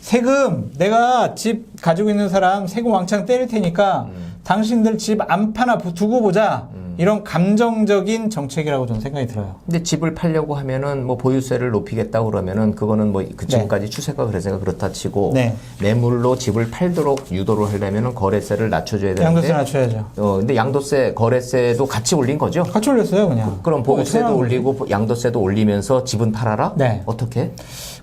Speaker 2: 세금 내가 집 가지고 있는 사람 세금 왕창 때릴 테니까 당신들 집 안 파나 두고 보자. 이런 감정적인 정책이라고 저는 생각이 들어요.
Speaker 1: 근데 집을 팔려고 하면은 뭐 보유세를 높이겠다 그러면은 그거는 뭐 그 지금까지 추세가 그래서 그렇다 치고
Speaker 2: 네.
Speaker 1: 매물로 집을 팔도록 유도를 하려면은 거래세를 낮춰줘야 되는데
Speaker 2: 양도세 낮춰야죠.
Speaker 1: 근데 양도세 거래세도 같이 올린 거죠?
Speaker 2: 같이 올렸어요, 그냥.
Speaker 1: 그럼 보유세도
Speaker 2: 뭐
Speaker 1: 올리고 양도세도 올리면서 집은 팔아라?
Speaker 2: 네.
Speaker 1: 어떻게?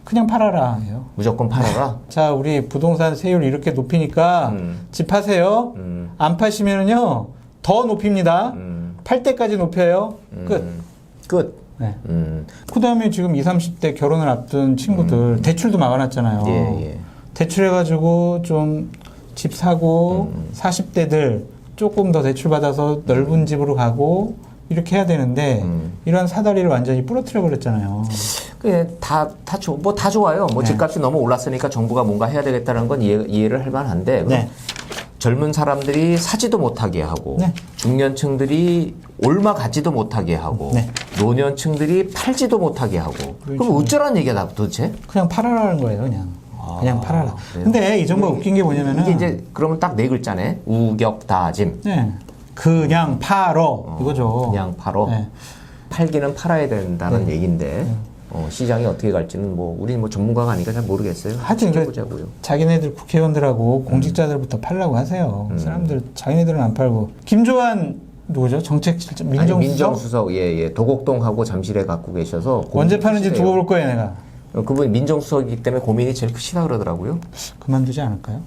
Speaker 2: 그냥 팔아라 해요.
Speaker 1: 무조건 팔아라?
Speaker 2: 자, 우리 부동산 세율 이렇게 높이니까 집 파세요. 안 파시면은요 더 높입니다. 팔 때까지 높여요. 끝.
Speaker 1: 끝.
Speaker 2: 네. 그다음에 지금 20, 30대 결혼을 앞둔 친구들 대출도 막아놨잖아요.
Speaker 1: 예.
Speaker 2: 대출해가지고 좀 집 사고 40대들 조금 더 대출 받아서 넓은 집으로 가고 이렇게 해야 되는데 이런 사다리를 완전히 부러뜨려 버렸잖아요.
Speaker 1: 다 좋아요. 뭐
Speaker 2: 네.
Speaker 1: 집값이 너무 올랐으니까 정부가 뭔가 해야 되겠다는 건 이해를 할 만한데
Speaker 2: 네.
Speaker 1: 젊은 사람들이 사지도 못하게 하고
Speaker 2: 네.
Speaker 1: 중년층들이 올마 가지도 못하게 하고
Speaker 2: 네.
Speaker 1: 노년층들이 팔지도 못하게 하고 그럼 어쩌라는 얘기야 도대체?
Speaker 2: 그냥 팔아라는 거예요, 그냥. 그냥 팔아라.
Speaker 1: 그래요?
Speaker 2: 근데 이 정부가 웃긴 게 뭐냐면은
Speaker 1: 이게 이제 그러면 딱 네 글자네. 우격다짐.
Speaker 2: 네. 그냥 팔어 이거죠.
Speaker 1: 그냥 팔어.
Speaker 2: 네.
Speaker 1: 팔기는 팔아야 된다는 얘기인데 시장이 어떻게 갈지는 뭐 우리는 뭐 전문가가 아니니까 잘 모르겠어요.
Speaker 2: 하여튼
Speaker 1: 지켜보자고요.
Speaker 2: 자기네들 국회의원들하고 공직자들부터 팔라고 하세요. 사람들 자기네들은 안 팔고. 김조한 누구죠? 정책실장 민정수석?
Speaker 1: 민정수석 예. 도곡동하고 잠실에 갖고 계셔서
Speaker 2: 언제 파는지
Speaker 1: 크시대요.
Speaker 2: 두고 볼 거예요, 내가.
Speaker 1: 그분이 민정수석이기 때문에 고민이 제일 크시다 그러더라고요.
Speaker 2: 그만두지 않을까요?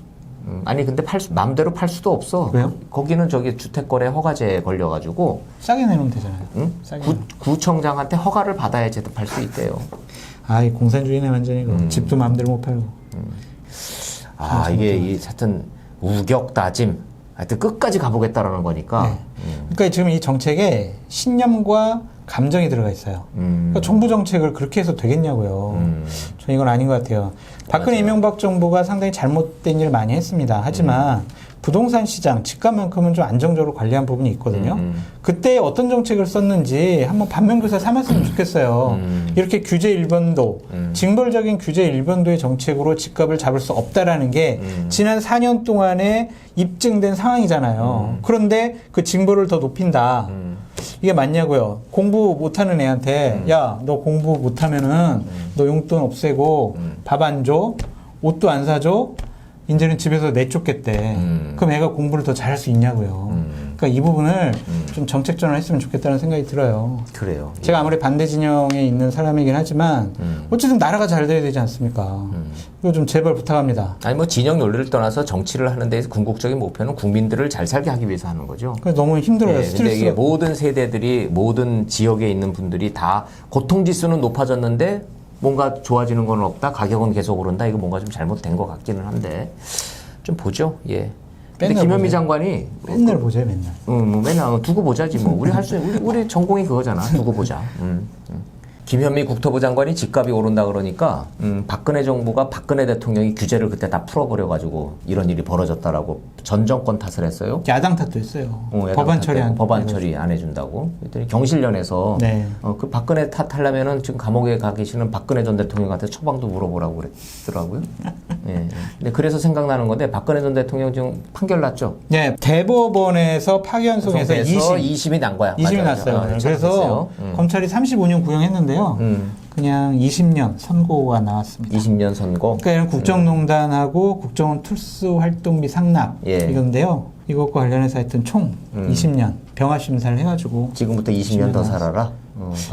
Speaker 1: 아니 근데 마음대로 팔 수도 없어.
Speaker 2: 왜요?
Speaker 1: 거기는 저기 주택거래 허가제에 걸려가지고
Speaker 2: 싸게 내놓으면 되잖아요.
Speaker 1: 응?
Speaker 2: 싸게.
Speaker 1: 구청장한테 허가를 받아야지 팔 수 있대요.
Speaker 2: 이 공산주의네 완전히. 집도 마음대로 못 팔고.
Speaker 1: 이게 하여튼 우격다짐. 하여튼 끝까지 가보겠다라는 거니까.
Speaker 2: 네. 그러니까 지금 이 정책에 신념과 감정이 들어가 있어요. 그러니까 정부 정책을 그렇게 해서 되겠냐고요. 저는 이건 아닌 것 같아요. 박근혜
Speaker 1: 맞아요.
Speaker 2: 이명박 정부가 상당히 잘못된 일을 많이 했습니다. 하지만 부동산 시장, 집값만큼은 좀 안정적으로 관리한 부분이 있거든요. 그때 어떤 정책을 썼는지 한번 반면교사 삼았으면 좋겠어요. 이렇게 규제 일변도, 징벌적인 규제 일변도의 정책으로 집값을 잡을 수 없다라는 게 지난 4년 동안에 입증된 상황이잖아요. 그런데 그 징벌을 더 높인다. 이게 맞냐고요. 공부 못하는 애한테 야, 너 공부 못하면은 너 용돈 없애고 밥 안 줘, 옷도 안 사줘, 이제는 집에서 내쫓겠대. 그럼 애가 공부를 더 잘할 수 있냐고요. 그러니까 이 부분을 좀 정책 전환을 했으면 좋겠다는 생각이 들어요.
Speaker 1: 그래요.
Speaker 2: 제가 아무리 반대 진영에 있는 사람이긴 하지만 어쨌든 나라가 잘 돼야 되지 않습니까? 이거 좀 제발 부탁합니다.
Speaker 1: 아니 뭐 진영 논리를 떠나서 정치를 하는 데서 궁극적인 목표는 국민들을 잘 살게 하기 위해서 하는 거죠.
Speaker 2: 그래서 너무 힘들어요.
Speaker 1: 네, 근데 이게 모든 세대들이 모든 지역에 있는 분들이 다 고통지수는 높아졌는데 뭔가 좋아지는 건 없다. 가격은 계속 오른다. 이거 뭔가 좀 잘못된 것 같기는 한데 좀 보죠. 예. 근데
Speaker 2: 맨날
Speaker 1: 김현미
Speaker 2: 보죠.
Speaker 1: 장관이
Speaker 2: 맨날 보죠, 맨날.
Speaker 1: 뭐 맨날 두고 보자지 뭐. 우리 할 수 우리 전공이 그거잖아. 두고 보자. 김현미 국토부 장관이 집값이 오른다 그러니까 박근혜 정부가 박근혜 대통령이 규제를 그때 다 풀어버려가지고 이런 일이 벌어졌다라고 전 정권 탓을 했어요.
Speaker 2: 야당 탓도 했어요.
Speaker 1: 야당
Speaker 2: 법안
Speaker 1: 탓도
Speaker 2: 처리 안
Speaker 1: 법안 처리 안 해준다고. 그랬더니 경실련에서
Speaker 2: 네.
Speaker 1: 그 박근혜 탓하려면은 지금 감옥에 가 계시는 박근혜 전 대통령한테 처방도 물어보라고 그랬더라고요. 예. 근데 그래서 생각나는 건데 박근혜 전 대통령 지금 판결 났죠.
Speaker 2: 네, 대법원에서 파기환송해서
Speaker 1: 20이 난 거야.
Speaker 2: 20이
Speaker 1: 맞아요.
Speaker 2: 났어요. 그래서 검찰이 35년 구형했는데요. 그냥 20년 선고가 나왔습니다.
Speaker 1: 20년 선고.
Speaker 2: 그러니까 국정농단하고 국정원 투스 활동비 상납
Speaker 1: 예.
Speaker 2: 이건데요. 이것과 관련해서 하여튼 총 20년 병합심사를 해가지고
Speaker 1: 지금부터 20년 더 살아라.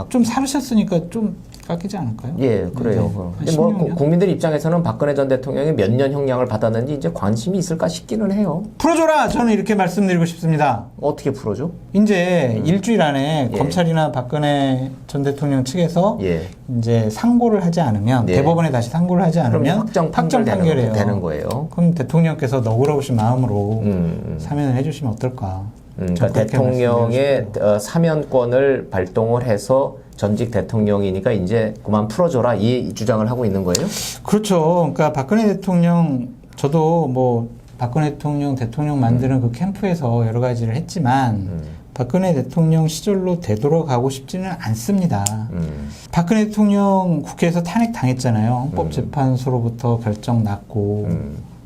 Speaker 2: 좀 살으셨으니까 좀 깎이지 않을까요?
Speaker 1: 예, 그래요.
Speaker 2: 한
Speaker 1: 근데 뭐
Speaker 2: 16년?
Speaker 1: 국민들 입장에서는 박근혜 전 대통령이 몇 년 형량을 받았는지 이제 관심이 있을까 싶기는 해요.
Speaker 2: 풀어줘라! 저는 이렇게 말씀드리고 싶습니다.
Speaker 1: 어떻게 풀어줘?
Speaker 2: 이제 일주일 안에
Speaker 1: 예.
Speaker 2: 검찰이나 박근혜 전 대통령 측에서
Speaker 1: 예.
Speaker 2: 이제 상고를 하지 않으면
Speaker 1: 예.
Speaker 2: 대법원에 다시 상고를 하지
Speaker 1: 그럼
Speaker 2: 않으면
Speaker 1: 확정
Speaker 2: 판결이에요.
Speaker 1: 되는 거예요.
Speaker 2: 그럼 대통령께서 너그러우신 마음으로
Speaker 1: 음.
Speaker 2: 사면을 해주시면 어떨까?
Speaker 1: 그러니까
Speaker 2: 저 그렇게
Speaker 1: 대통령의
Speaker 2: 말씀드리고
Speaker 1: 사면권을 발동을 해서 전직 대통령이니까 이제 그만 풀어줘라 이 주장을 하고 있는 거예요?
Speaker 2: 그렇죠. 그러니까 박근혜 대통령 저도 뭐 박근혜 대통령 만드는 그 캠프에서 여러 가지를 했지만 박근혜 대통령 시절로 되돌아가고 싶지는 않습니다. 박근혜 대통령 국회에서 탄핵 당했잖아요. 헌법재판소로부터 결정 났고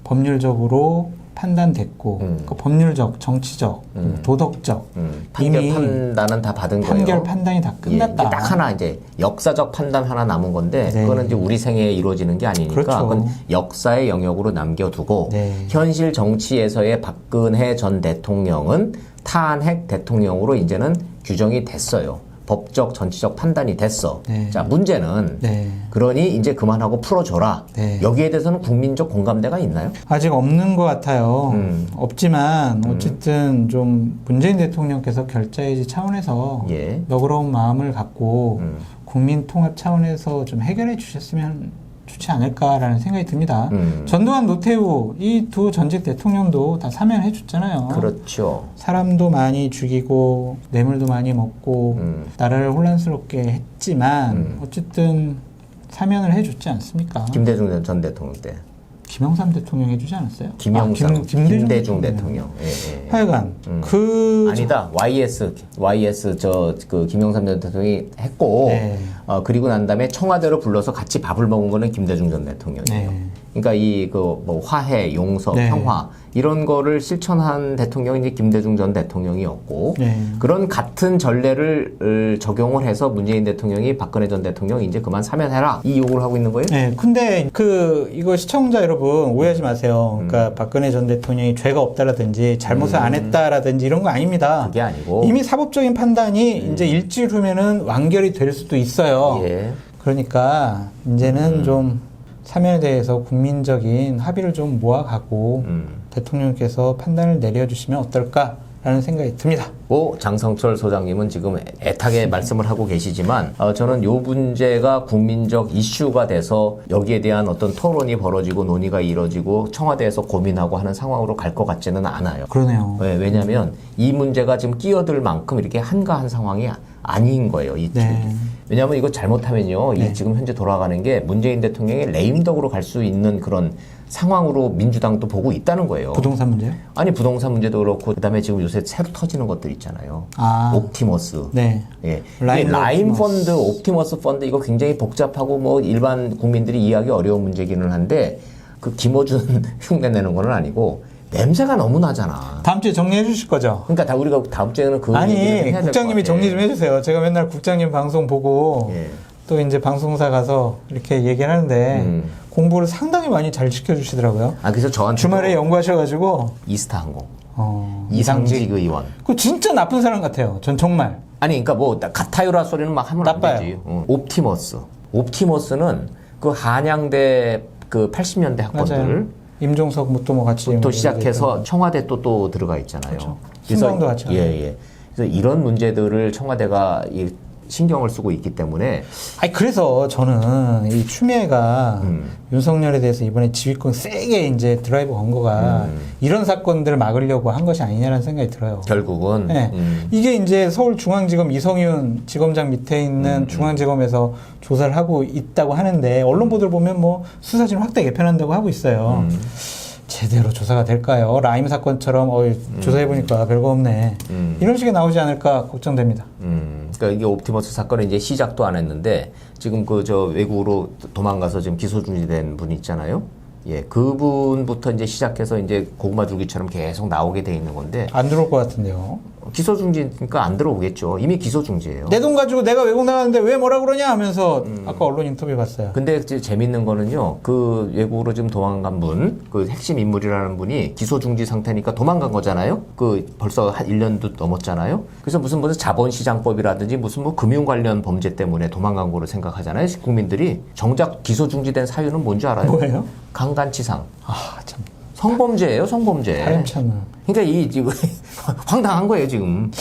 Speaker 2: 법률적으로 판단됐고 그 법률적, 정치적, 도덕적
Speaker 1: 판결
Speaker 2: 이미
Speaker 1: 판단은 다 받은 거예요.
Speaker 2: 판결 판단이 다
Speaker 1: 예,
Speaker 2: 끝났다.
Speaker 1: 딱 하나 이제 역사적 판단 하나 남은 건데
Speaker 2: 네.
Speaker 1: 그거는 이제 우리 생애에 이루어지는 게 아니니까
Speaker 2: 그렇죠.
Speaker 1: 그건 역사의 영역으로 남겨두고
Speaker 2: 네.
Speaker 1: 현실 정치에서의 박근혜 전 대통령은 탄핵 대통령으로 이제는 규정이 됐어요. 법적, 정치적 판단이 됐어.
Speaker 2: 네.
Speaker 1: 자, 문제는
Speaker 2: 네.
Speaker 1: 그러니 이제 그만하고 풀어줘라.
Speaker 2: 네.
Speaker 1: 여기에 대해서는 국민적 공감대가 있나요?
Speaker 2: 아직 없는 것 같아요. 없지만 어쨌든 좀 문재인 대통령께서 결자해지 차원에서
Speaker 1: 예.
Speaker 2: 너그러운 마음을 갖고 국민 통합 차원에서 좀 해결해 주셨으면 좋지 않을까라는 생각이 듭니다. 전두환, 노태우 이 두 전직 대통령도 다 사면해 줬잖아요.
Speaker 1: 그렇죠.
Speaker 2: 사람도 많이 죽이고 뇌물도 많이 먹고 나라를 혼란스럽게 했지만 어쨌든 사면을 해줬지 않습니까?
Speaker 1: 김대중 전 대통령 때.
Speaker 2: 김영삼 대통령 해주지 않았어요?
Speaker 1: 김영삼, 김대중
Speaker 2: 대통령.
Speaker 1: 대통령. 예, 예.
Speaker 2: 하여간
Speaker 1: 아니다. YS 그 김영삼 전 대통령이 했고
Speaker 2: 네.
Speaker 1: 그리고 난 다음에 청와대로 불러서 같이 밥을 먹은 거는 김대중 전 대통령이에요.
Speaker 2: 네.
Speaker 1: 그러니까 이 그 뭐 화해, 용서,
Speaker 2: 네.
Speaker 1: 평화 이런 거를 실천한 대통령이 이제 김대중 전 대통령이었고
Speaker 2: 네.
Speaker 1: 그런 같은 전례를 적용을 해서 문재인 대통령이 박근혜 전 대통령 이제 그만 사면해라 이 요구를 하고 있는 거예요?
Speaker 2: 네, 근데 이거 시청자 여러분 오해하지 마세요. 그러니까 박근혜 전 대통령이 죄가 없다라든지 잘못을 안 했다라든지 이런 거 아닙니다.
Speaker 1: 그게 아니고
Speaker 2: 이미 사법적인 판단이 이제 일주일 후면은 완결이 될 수도 있어요.
Speaker 1: 예.
Speaker 2: 그러니까 이제는 좀 사면에 대해서 국민적인 합의를 좀 모아가고 대통령께서 판단을 내려주시면 어떨까 라는 생각이 듭니다.
Speaker 1: 장성철 소장님은 지금 애타게 말씀을 하고 계시지만 저는 이 문제가 국민적 이슈가 돼서 여기에 대한 어떤 토론이 벌어지고 논의가 이뤄지고 청와대에서 고민하고 하는 상황으로 갈 것 같지는 않아요.
Speaker 2: 그러네요.
Speaker 1: 왜냐하면 이 문제가 지금 끼어들 만큼 이렇게 한가한 상황이 아닌 거예요.
Speaker 2: 네.
Speaker 1: 왜냐하면 이거 잘못하면요.
Speaker 2: 네.
Speaker 1: 이 지금 현재 돌아가는 게 문재인 대통령의 레임덕으로 갈 수 있는 그런 상황으로 민주당도 보고 있다는 거예요.
Speaker 2: 부동산 문제요?
Speaker 1: 아니 부동산 문제도 그렇고 그다음에 지금 요새 새로 터지는 것들 있잖아요. 옵티머스.
Speaker 2: 네.
Speaker 1: 예.
Speaker 2: 라임
Speaker 1: 펀드, 옵티머스 펀드 이거 굉장히 복잡하고 뭐 일반 국민들이 이해하기 어려운 문제기는 한데 그 김어준 흉내 내는 건 아니고 냄새가 너무 나잖아.
Speaker 2: 다음 주에 정리해 주실 거죠?
Speaker 1: 그러니까 우리가 다음 주에는 그 얘기를 해야 될것
Speaker 2: 국장님이
Speaker 1: 같아.
Speaker 2: 정리 좀 해주세요. 제가 맨날 국장님 방송 보고
Speaker 1: 예.
Speaker 2: 또 이제 방송사 가서 이렇게 얘기를 하는데 공부를 상당히 많이 잘 시켜주시더라고요.
Speaker 1: 그래서 저한테
Speaker 2: 주말에 연구하셔가지고
Speaker 1: 이스타항공
Speaker 2: 이상직
Speaker 1: 의원.
Speaker 2: 그 진짜 나쁜 사람 같아요. 전 정말.
Speaker 1: 아니 그러니까 뭐 같아요라 소리는 막 하면
Speaker 2: 나빠요.
Speaker 1: 안 되지. 옵티머스는 그 한양대 그 80년대 학번들
Speaker 2: 맞아요. 임종석 또 뭐 같이
Speaker 1: 또 시작해서 청와대 또 들어가 있잖아요.
Speaker 2: 그렇죠. 신방도 같이
Speaker 1: 예. 그래서 이런 문제들을 청와대가 신경을 쓰고 있기 때문에
Speaker 2: 그래서 저는 이 추미애가 윤석열에 대해서 이번에 지휘권 세게 이제 드라이브 건 거가 이런 사건들을 막으려고 한 것이 아니냐라는 생각이 들어요.
Speaker 1: 결국은
Speaker 2: 네. 이게 이제 서울중앙지검 이성윤 지검장 밑에 있는 중앙지검에서 조사를 하고 있다고 하는데 언론 보도를 보면 뭐 수사진 확대 개편한다고 하고 있어요. 제대로 조사가 될까요? 라임 사건처럼 조사해보니까 별거 없네. 이런 식이 나오지 않을까 걱정됩니다.
Speaker 1: 그러니까 이게 옵티머스 사건은 이제 시작도 안 했는데 지금 외국으로 도망가서 지금 기소 중지된 분이 있잖아요. 예, 그분부터 이제 시작해서 이제 고구마 줄기처럼 계속 나오게 돼 있는 건데
Speaker 2: 안 들어올 것 같은데요.
Speaker 1: 기소 중지니까 안 들어오겠죠. 이미 기소 중지예요.
Speaker 2: 내 돈 가지고 내가 외국 나가는데 왜 뭐라 그러냐 하면서 아까 언론 인터뷰 봤어요.
Speaker 1: 근데 이제 재밌는 거는요. 그 외국으로 지금 도망간 분, 그 핵심 인물이라는 분이 기소 중지 상태니까 도망간 거잖아요. 벌써 한 1년도 넘었잖아요. 그래서 무슨 자본시장법이라든지 무슨 금융 관련 범죄 때문에 도망간 거로 생각하잖아요. 국민들이. 정작 기소 중지된 사유는 뭔지 알아요?
Speaker 2: 뭐예요?
Speaker 1: 강간치상.
Speaker 2: 참.
Speaker 1: 성범죄예요, 성범죄.
Speaker 2: 파렴치하네.
Speaker 1: 그러니까 지금 황당한 거예요, 지금.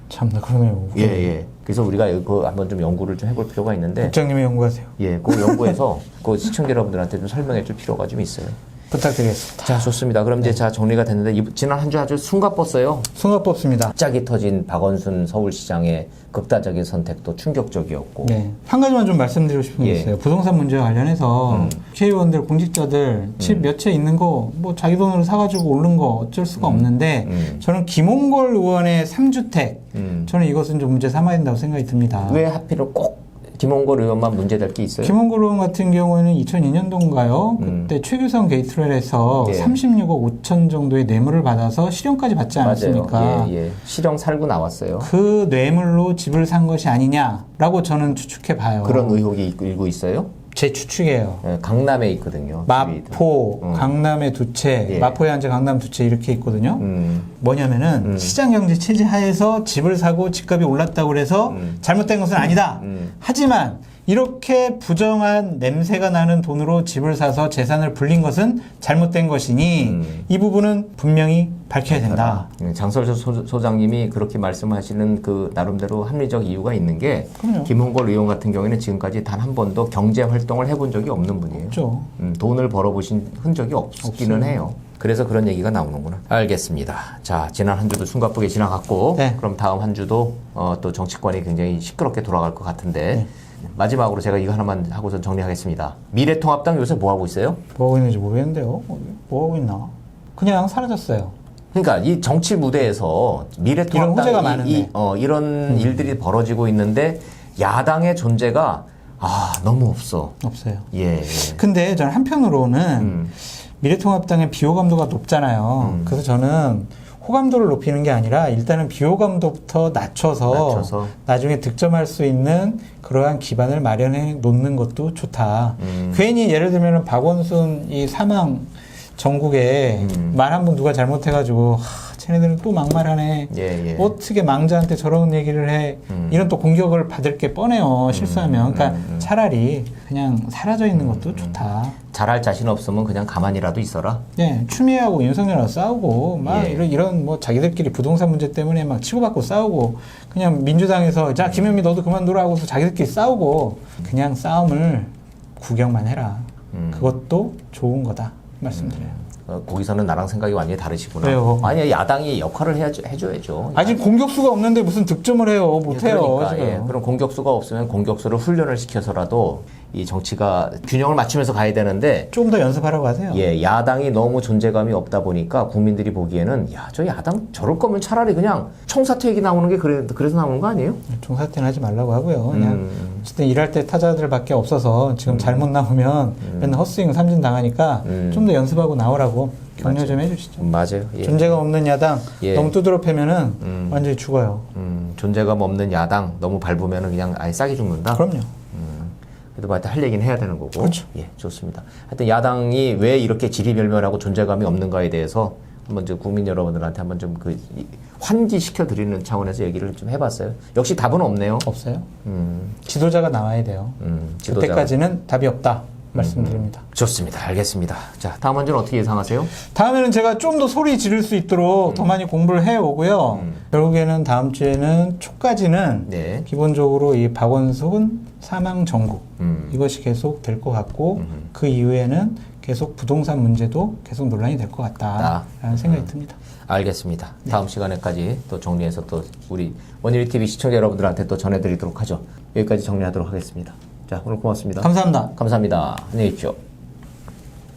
Speaker 2: 참나 그러네요.
Speaker 1: 예. 그래서 우리가 한번 좀 연구를 좀 해볼 필요가 있는데.
Speaker 2: 국장님이 연구하세요.
Speaker 1: 예, 그 연구해서 그 시청자 여러분들한테 좀 설명해 줄 필요가 좀 있어요.
Speaker 2: 부탁드리겠습니다.
Speaker 1: 자, 좋습니다. 그럼 이제 정리가 됐는데 지난 한 주 아주 숨가뻤어요.
Speaker 2: 숨가뻤습니다.
Speaker 1: 갑자기 터진 박원순 서울시장의 극단적인 선택도 충격적이었고.
Speaker 2: 네. 한 가지만 좀 말씀드리고 싶은 게
Speaker 1: 예.
Speaker 2: 있어요. 부동산 문제와 관련해서 국회의원들, 공직자들 집 몇 채 있는 거 뭐 자기 돈으로 사가지고 오른 거 어쩔 수가 없는데 저는 김홍걸 의원의 3주택 저는 이것은 좀 문제 삼아야 된다고 생각이 듭니다.
Speaker 1: 왜 하필은 꼭 김홍걸 의원만 문제될 게 있어요?
Speaker 2: 김홍걸 의원 같은 경우에는 2002년도인가요? 그때 최규성 게이트를 해서
Speaker 1: 예.
Speaker 2: 36억 5천 정도의 뇌물을 받아서 실형까지 받지 않았습니까?
Speaker 1: 맞아요. 예. 실형 살고 나왔어요.
Speaker 2: 그 뇌물로 집을 산 것이 아니냐라고 저는 추측해 봐요.
Speaker 1: 그런 의혹이 일고 있어요.
Speaker 2: 제 추측이에요.
Speaker 1: 예, 강남에 있거든요.
Speaker 2: 마포, 강남에 2채,
Speaker 1: 예.
Speaker 2: 마포에 한 채, 강남 2채 이렇게 있거든요. 뭐냐면은 시장경제 체제 하에서 집을 사고 집값이 올랐다고 그래서 잘못된 것은 아니다. 하지만 이렇게 부정한 냄새가 나는 돈으로 집을 사서 재산을 불린 것은 잘못된 것이니 이 부분은 분명히 밝혀야 된다.
Speaker 1: 장설철 소장님이 그렇게 말씀하시는 그 나름대로 합리적 이유가 있는 게
Speaker 2: 그럼요.
Speaker 1: 김홍걸 의원 같은 경우에는 지금까지 단 한 번도 경제 활동을 해본 적이 없는 분이에요.
Speaker 2: 없죠.
Speaker 1: 돈을 벌어보신 흔적이 없기는 해요. 그래서 그런 얘기가 나오는구나. 알겠습니다. 자, 지난 한 주도 숨가쁘게 지나갔고
Speaker 2: 네.
Speaker 1: 그럼 다음 한 주도 또 정치권이 굉장히 시끄럽게 돌아갈 것 같은데
Speaker 2: 네.
Speaker 1: 마지막으로 제가 이거 하나만 하고서 정리하겠습니다. 미래통합당 요새 뭐 하고 있어요?
Speaker 2: 뭐 하고 있는지 모르겠는데요. 뭐 하고 있나? 그냥 사라졌어요.
Speaker 1: 그러니까 이 정치 무대에서
Speaker 2: 이런 호재가 많은데.
Speaker 1: 이런 일들이 벌어지고 있는데 야당의 존재가 너무 없어.
Speaker 2: 없어요.
Speaker 1: 예.
Speaker 2: 근데 저는 한편으로는 미래통합당의 비호감도가 높잖아요. 그래서 저는 호감도를 높이는 게 아니라 일단은 비호감도부터 낮춰서 나중에 득점할 수 있는 그러한 기반을 마련해 놓는 것도 좋다. 괜히 예를 들면 박원순 이 사망 전국에 말 한 번 누가 잘못해가지고 쟤네들은 또 막말하네.
Speaker 1: 예, 예.
Speaker 2: 어떻게 망자한테 저런 얘기를 해. 이런 또 공격을 받을 게 뻔해요. 실수하면. 그러니까 차라리 그냥 사라져 있는 것도 좋다.
Speaker 1: 잘할 자신 없으면 그냥 가만히라도 있어라.
Speaker 2: 예, 추미애하고 윤석열하고 싸우고 막
Speaker 1: 예.
Speaker 2: 이런 뭐 자기들끼리 부동산 문제 때문에 막 치고받고 싸우고 그냥 민주당에서 자 김현미 너도 그만두라 하고서 자기들끼리 싸우고 그냥 싸움을 구경만 해라. 그것도 좋은 거다 말씀드려요.
Speaker 1: 거기서는 나랑 생각이 완전히 다르시구나.
Speaker 2: 왜요?
Speaker 1: 아니 야당이 역할을 해줘야죠.
Speaker 2: 아직 공격수가 없는데 무슨 득점을 해요? 못해요.
Speaker 1: 그러니까,
Speaker 2: 지금.
Speaker 1: 예. 그럼 공격수가 없으면 공격수를 훈련을 시켜서라도 이 정치가 균형을 맞추면서 가야 되는데
Speaker 2: 조금 더 연습하라고 하세요.
Speaker 1: 예, 야당이 너무 존재감이 없다 보니까 국민들이 보기에는 야, 저 야당 저럴 거면 차라리 그냥 총사퇴 얘기 나오는 게 그래서 나오는 거 아니에요?
Speaker 2: 종사퇴는 하지 말라고 하고요. 그냥 어쨌든 일할 때 타자들밖에 없어서 지금 잘못 나오면 맨날 헛스윙 삼진 당하니까 좀 더 연습하고 나오라고 격려 좀 해주시죠.
Speaker 1: 맞아요. 예.
Speaker 2: 존재감 없는 야당
Speaker 1: 예.
Speaker 2: 너무 두드러 패면은 완전히 죽어요.
Speaker 1: 존재감 없는 야당 너무 밟으면 그냥 아예 싹이 죽는다.
Speaker 2: 그럼요.
Speaker 1: 그래도 뭐 하여튼 할 얘기는 해야 되는 거고.
Speaker 2: 그렇죠.
Speaker 1: 예, 좋습니다. 하여튼 야당이 왜 이렇게 지리멸멸하고 존재감이 없는가에 대해서 한번 좀 국민 여러분들한테 한번 좀 환기시켜 드리는 차원에서 얘기를 좀 해봤어요. 역시 답은 없네요.
Speaker 2: 없어요. 지도자가 나와야 돼요.
Speaker 1: 지도자가.
Speaker 2: 그때까지는 답이 없다 말씀드립니다.
Speaker 1: 좋습니다. 알겠습니다. 자, 다음 문제는 어떻게 예상하세요?
Speaker 2: 다음에는 제가 좀 더 소리 지를 수 있도록 더 많이 공부를 해오고요. 결국에는 다음 주에는 초까지는
Speaker 1: 네.
Speaker 2: 기본적으로 이 박원순 사망 정국 이것이 계속 될 것 같고 그 이후에는 계속 부동산 문제도 계속 논란이 될 것 같다라는 생각이 듭니다.
Speaker 1: 알겠습니다. 다음 시간에까지 또 정리해서 또 우리 원일이 TV 시청자 여러분들한테 또 전해드리도록 하죠. 여기까지 정리하도록 하겠습니다. 자, 오늘 고맙습니다.
Speaker 2: 감사합니다.
Speaker 1: 감사합니다. 안녕히 계십시오.